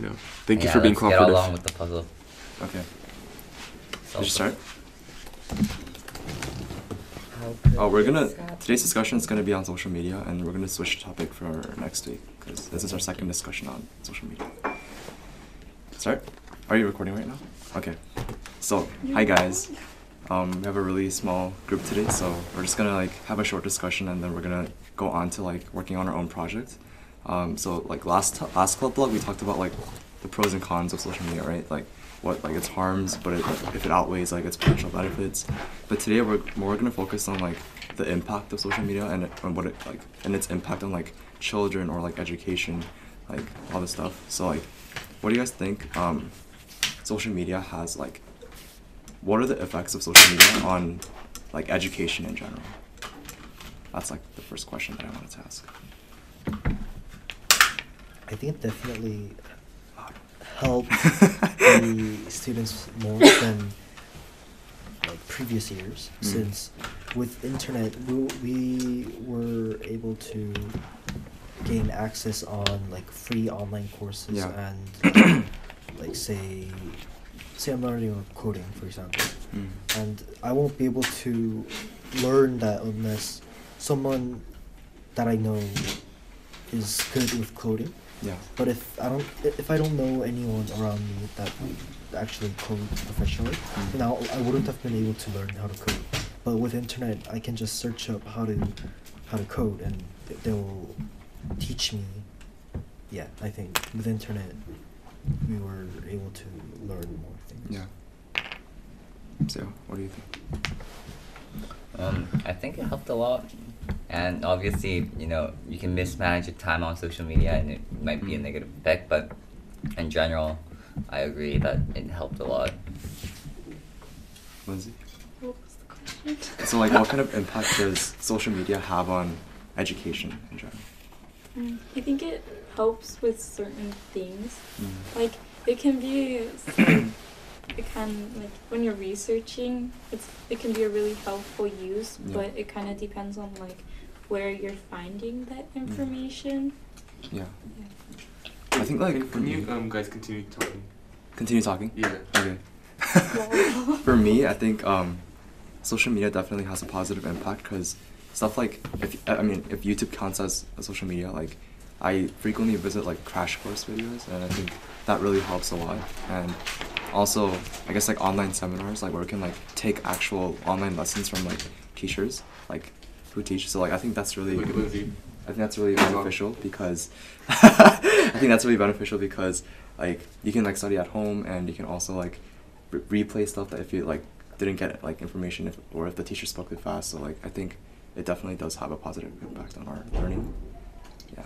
you know. Thank you Yeah, for being let's get cooperative. along with the puzzle. Okay. So, Did you start? How could Oh, this happen? today's discussion is gonna be on social media, and we're gonna switch topic for next week because this is our second discussion on social media. Start? Are you recording right now? Okay. So, hi guys. We have a really small group today, so we're just gonna like have a short discussion, and then we're gonna go on to like working on our own project. So like last club blog, we talked about like the pros and cons of social media, right? Like what like its harms, but if it outweighs like its potential benefits. But today we're more gonna focus on like the impact of social media and what it like and its impact on like children or like education, like all this stuff. So like, what do you guys think? Social media has like, what are the effects of social media on like education in general? That's like the first question that I wanted to ask. I think it definitely helped the students more than like previous years, since with internet we were able to gain access on like free online courses. Yeah. And like say I'm learning coding, for example, and I won't be able to learn that unless someone that I know is good with coding. Yeah. But if I don't know anyone around me that actually code professionally, then I wouldn't have been able to learn how to code. But with internet, I can just search up how to code, and they will teach me. Yeah, I think with internet, we were able to learn more things. Yeah. So, what do you think? I think it helped a lot, and obviously, you know, you can mismanage your time on social media, and it might be a negative effect. But in general, I agree that it helped a lot. Lindsay? What was the question? So like, what kind of impact does social media have on education in general? I think it helps with certain things. Like, it can like when you're researching, it can be a really helpful use, Yeah. but it kind of depends on like where you're finding that information. Yeah. Yeah. I think like for Can you me, guys continue talking? continue talking. Yeah. Okay. For me, I think social media definitely has a positive impact because stuff like if YouTube counts as a social media, like I frequently visit like crash course videos, and I think that really helps a lot. And also, I guess like online seminars, like where we can like take actual online lessons from like teachers, like who teach. So like I think that's really, Look at Lindsay. I think that's really beneficial because I think that's really beneficial because like you can like study at home, and you can also like replay stuff that if you like didn't get like information if the teacher spoke too fast. So like I think it definitely does have a positive impact on our learning. Yeah.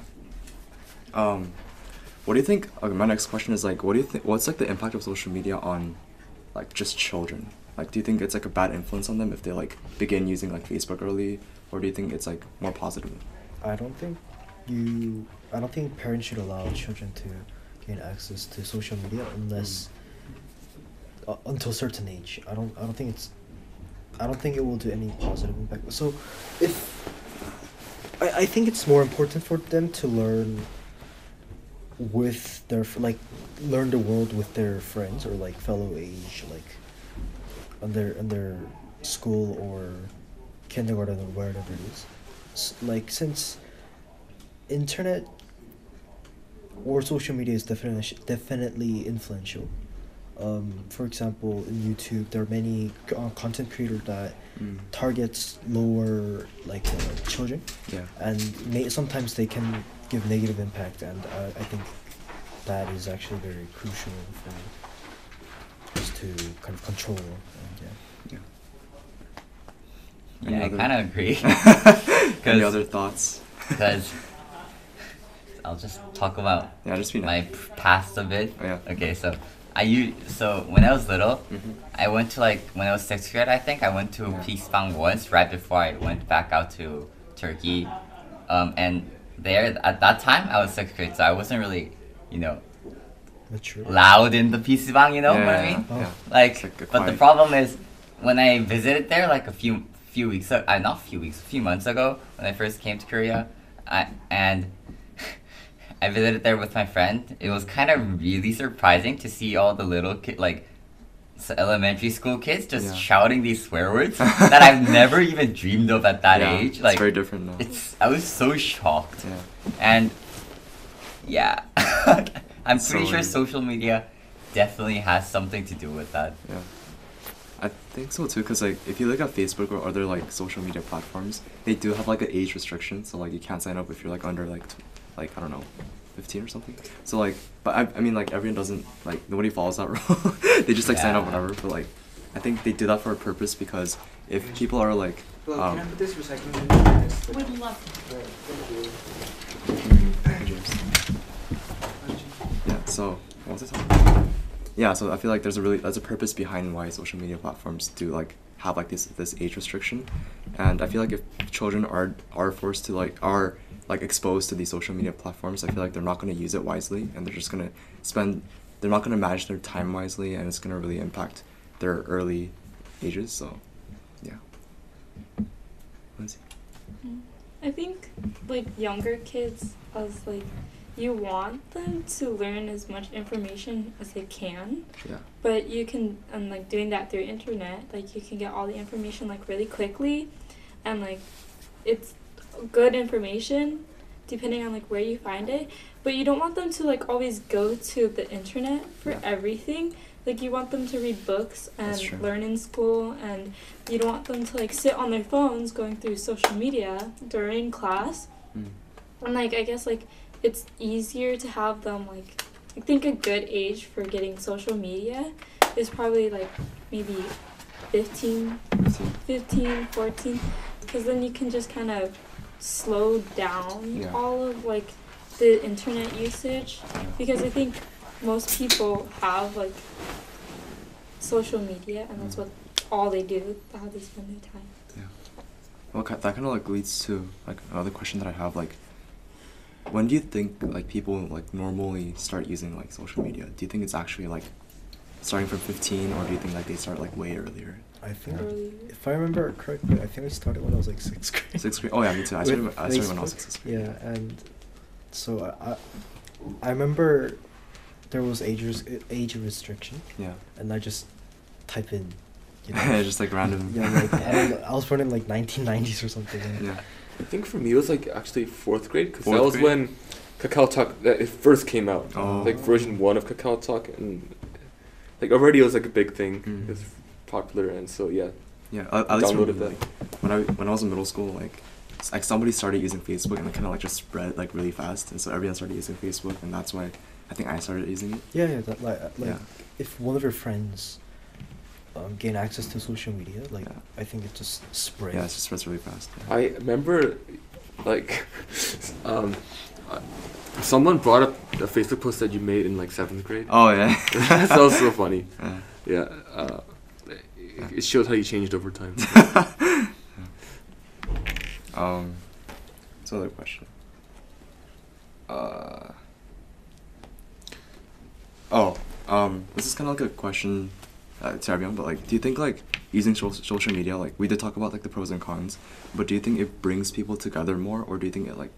What do you think? Okay, my next question is like, what do you think? What's like the impact of social media on like just children? Like, do you think it's like a bad influence on them if they like begin using like Facebook early, or do you think it's like more positive? I don't think parents should allow children to gain access to social media unless until a certain age. I don't think it will do any positive impact. So I think it's more important for them to learn with their learn the world with their friends or like fellow age, like on their school or kindergarten or wherever it is. Like, since internet or social media is definitely influential. For example, in YouTube, there are many content creators that targets lower children. Yeah. And sometimes they can give negative impact, and I think that is actually very crucial for us to kind of control. And Any Yeah, I other- kind of agree. Any other thoughts? Because I'll just talk about Yeah, just be my nice. past a bit. Oh, yeah. Okay, so when I was little, Mhm. I went to when I was 6th grade, I think I went to Yeah. Peace Bang once right before I went back out to Turkey, and there at that time I was 6th grade, so I wasn't really, mature. loud in the Peace Bang, you know what I mean? Yeah. Like, It's like a but the quiet- problem is when I visited there a few months ago when I first came to Korea, I visited there with my friend. It was kind of really surprising to see all the little elementary school kids just Yeah. shouting these swear words that I've never even dreamed of at that Yeah, age. it's Like, very different now. I was so shocked. Yeah. And yeah, I'm So pretty sure weird. social media definitely has something to do with that. Yeah. I think so too, because like if you look at Facebook or other like social media platforms, they do have like an age restriction, so like you can't sign up if you're like under like I don't know, 15 or something. So like, but I mean like everyone doesn't like nobody follows that rule. They just like sign up Yeah. whatever. But like, I think they do that for a purpose because if people are like, Well, can I put this recycling bin next to it? Would love. Thank you. yeah. So what was I talking about? Yeah, so I feel like there's a purpose behind why social media platforms do like have like this age restriction, and I feel like if children are forced to are exposed to these social media platforms, I feel like they're not going to use it wisely, and they're not going to manage their time wisely, and it's going to really impact their early ages. So, yeah. Lindsay? I think like younger kids, you want them to learn as much information as they can, Yeah. but you can, and like doing that through internet, like you can get all the information like really quickly, and like it's good information depending on like where you find it, but you don't want them to like always go to the internet for Yeah. everything. Like you want them to read books That's true. and learn in school, and you don't want them to like sit on their phones going through social media during class. Mm. And like I guess like it's easier to have them like, I think a good age for getting social media is probably like maybe 15, 14, because then you can just kind of slow down Yeah. all of like the internet usage, because I think most people have like social media, and that's what all they do, how they spend their time. Yeah. Well, that kind of like leads to like another question that I have. Like, when do you think like people like normally start using like social media? Do you think it's actually like starting from 15, or do you think like they start like way earlier? I think, Earlier. if I remember correctly, I think I started when I was like 6th grade. 6th grade? Oh yeah, me too. I With started when I was Facebook. 6th grade. Yeah, and so I remember there was age restriction, Yeah. and I just type in, Just like random. yeah, like I was born in like 1990s or something. And Yeah. I think for me it was like actually 4th grade, because that Fourth was grade? when Kakao Talk it first came out, Oh. like version 1 of Kakao Talk, and like already it was like a big thing. Mm. It was popular, and so yeah. Yeah. At least for me, Downloaded that. like, when I was in middle school, like somebody started using Facebook, and it kind of like just spread like really fast, and so everyone started using Facebook, and that's why I think I started using it. yeah, that Yeah. if one of your friends gain access to social media, like Yeah. I think it just spreads. Yeah, it just spreads really fast. Yeah. I remember, like, uh, someone brought up a Facebook post that you made in like 7th grade. Oh yeah. That was so funny. Yeah. Yeah, it shows how you changed over time. What's the other question? This is kind of like a question to everyone, but like, do you think like using social media, like we did talk about like the pros and cons, but do you think it brings people together more, or do you think it like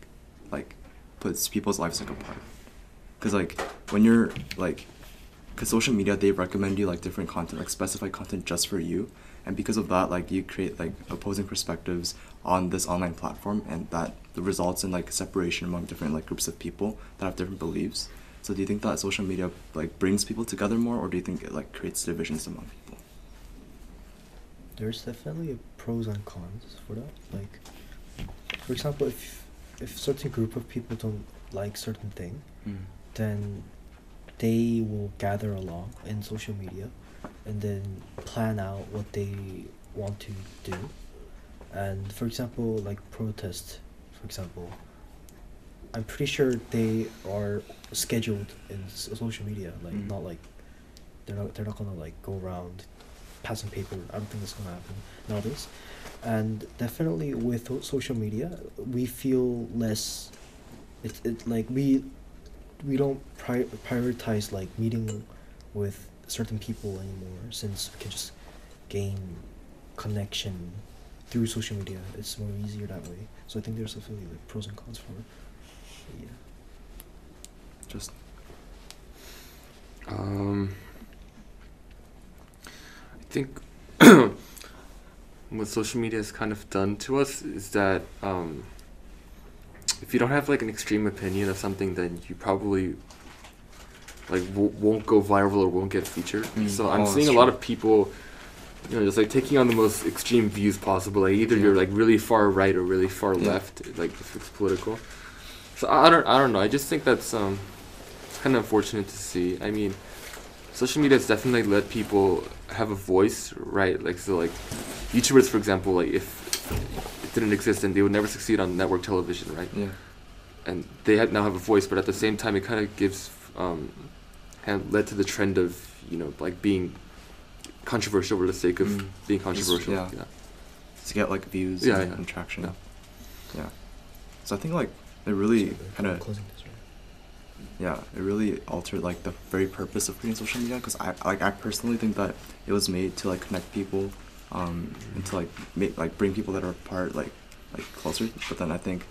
puts people's lives like apart? Because like when you're like, because social media, they recommend you like different content, like specified content just for you, and because of that, like you create like opposing perspectives on this online platform, and that results in like separation among different like groups of people that have different beliefs. So do you think that social media like brings people together more, or do you think it like creates divisions among people? There's definitely a pros and cons for that. Like, for example, if certain group of people don't like certain thing, then they will gather along in social media and then plan out what they want to do. And for example, like protest, for example, I'm pretty sure they are scheduled in social media, like not like they're not gonna like go around passing paper. I don't think that's gonna happen nowadays. And definitely with social media, we feel less. It like we don't prioritize like meeting with certain people anymore, since we can just gain connection through social media. It's more easier that way. So I think there's definitely like pros and cons for it. Yeah. Just I think what social media has kind of done to us is that if you don't have like an extreme opinion of something, then you probably like won't go viral or won't get featured. So I'm seeing a lot of people, just like taking on the most extreme views possible. Like either you're like really far right or really far left, like if it's political. So I don't know. I just think that's it's kind of unfortunate to see. I mean, social media has definitely let people have a voice, right? Like so, like YouTubers, for example, like if it didn't exist, then they would never succeed on network television, right? Yeah. And they now have a voice, but at the same time, it kind of gives kind of led to the trend of like being controversial for the sake of being controversial. Yeah. To get like views and traction. Yeah. So I think like it really kind of it really altered like the very purpose of creating social media, because I personally think that it was made to like connect people and to like bring people that are apart like closer. But then I think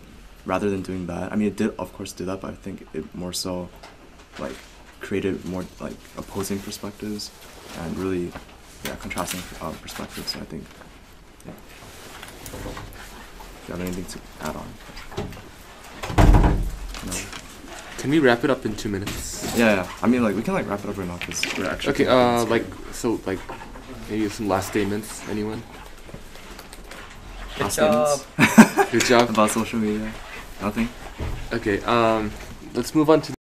rather than doing that, I mean, it did of course do that, but I think it more so like created more like opposing perspectives and really contrasting perspectives. So I think do you have anything to add on? No. Can we wrap it up in 2 minutes? Yeah. I mean, like we can like wrap it up right now because we're actually okay. Maybe some last statements. Anyone? Good job. Good job. About social media. Nothing. Okay. Let's move on to